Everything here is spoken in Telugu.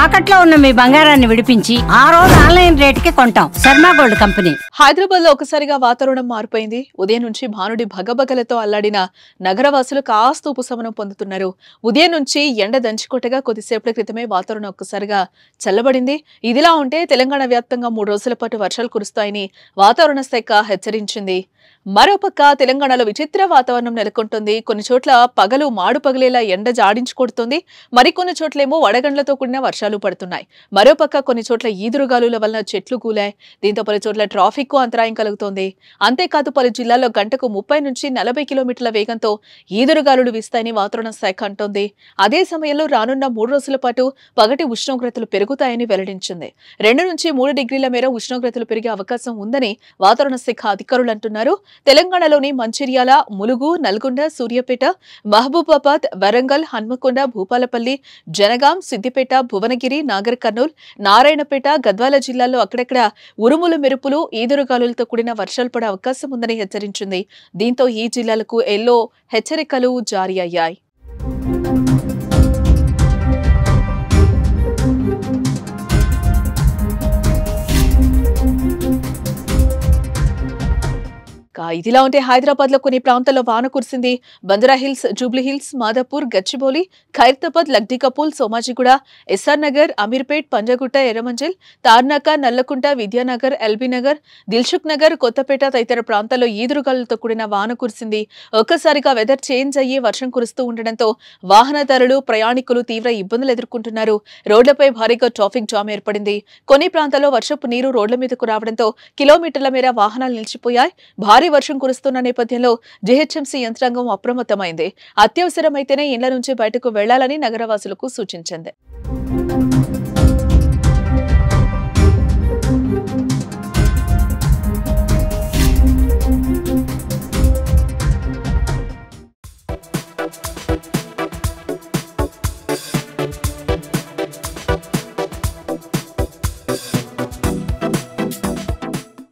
తాకట్లో ఉన్న మీ బంగారాన్ని విడిపించి ఆ రోజు ఆన్లైన్ రేటుకి కొంటాం. Sharma gold company. హైదరాబాద్ లో ఒకసారిగా వాతావరణం మారిపోయింది. ఉదయం నుంచి భానుడి భగభగలతో అల్లాడిన నగరవాసులు కాస్త ఉపశమనం పొందుతున్నారు. ఉదయం నుంచి ఎండ దంచుకొట్టగా కొద్దిసేపటి క్రితమే వాతావరణం ఒక్కసారిగా చల్లబడింది. ఇదిలా ఉంటే తెలంగాణ వ్యాప్తంగా 3 రోజుల పాటు వర్షాలు కురుస్తాయని వాతావరణ శాఖ హెచ్చరించింది. మరోపక్క తెలంగాణలో విచిత్ర వాతావరణం నెలకొంటుంది. కొన్ని చోట్ల పగలు మాడు పగిలేలా ఎండ జాడించి కొడుతుంది. మరికొన్ని చోట్లేమో వడగండ్లతో కూడిన వర్షాలు పడుతున్నాయి. మరోపక్క కొన్ని చోట్ల ఈదురుగాలుల వలన చెట్లు కూలాయి. దీంతో పలు చోట్ల ట్రాఫిక్ కు అంతరాయం కలుగుతోంది. అంతేకాదు పలు జిల్లాల్లో గంటకు 30 నుంచి 40 కిలోమీటర్ల వేగంతో ఈదురుగాలులు వీస్తాయని వాతావరణ శాఖ అంటోంది. అదే సమయంలో రానున్న 3 రోజుల పాటు పగటి ఉష్ణోగ్రతలు పెరుగుతాయని వెల్లడించింది. 2 నుంచి 3 డిగ్రీల మేర ఉష్ణోగ్రతలు పెరిగే అవకాశం ఉందని వాతావరణ శాఖ అధికారులు అంటున్నారు. తెలంగాణలోని మంచిర్యాల, ములుగు, నల్గొండ, సూర్యాపేట, మహబూబాబాద్, వరంగల్, హన్మకొండ, భూపాలపల్లి, జనగాం, సిద్దిపేట, భువనగిరి, నాగర్ కర్నూల్, నారాయణపేట, గద్వాల జిల్లాల్లో అక్కడక్కడ ఉరుములు మెరుపులు, ఈదురుగాలులతో కూడిన వర్షాలు పడే అవకాశం ఉందని హెచ్చరించింది. దీంతో ఈ జిల్లాలకు ఎల్లో హెచ్చరికలు జారీ అయ్యాయి. ఇదిలా ఉంటే హైదరాబాద్ లో కొన్ని ప్రాంతాల్లో వాన కురిసింది. బంజారా హిల్స్, జూబ్లీ హిల్స్, మాదాపూర్, గచ్చిబౌలి, ఖైరతాబాద్, లక్డీకపూల్, సోమాజిగూడ, ఎస్ఆర్ నగర్, అమీర్పేట్, పంజాగుట్ట, ఎర్రమంజిల్, తార్నాక, నల్లకుంట, విద్యానగర్, ఎల్బీ నగర్, దిల్సుఖ్ నగర్, కొత్తపేట తదితర ప్రాంతాల్లో ఈదురుగాలులతో కూడిన వాన కురిసింది. ఒక్కసారిగా వెదర్ చేంజ్ అయ్యి వర్షం కురుస్తూ ఉండడంతో వాహనదారులు, ప్రయాణికులు తీవ్ర ఇబ్బందులు ఎదుర్కొంటున్నారు. రోడ్లపై భారీగా ట్రాఫిక్ జామ్ ఏర్పడింది. కొన్ని ప్రాంతాల్లో వర్షపు నీరు రోడ్ల మీదకు రావడంతో కిలోమీటర్ల మేర వాహనాలు నిలిచిపోయాయి. భారీ వర్షం కురుస్తున్న నేపథ్యంలో జీహెచ్ఎంసీ యంత్రాంగం అప్రమత్తమైంది. అత్యవసరమైతేనే ఇళ్ల నుంచి బయటకు వెళ్లాలని నగరవాసులకు సూచించింది.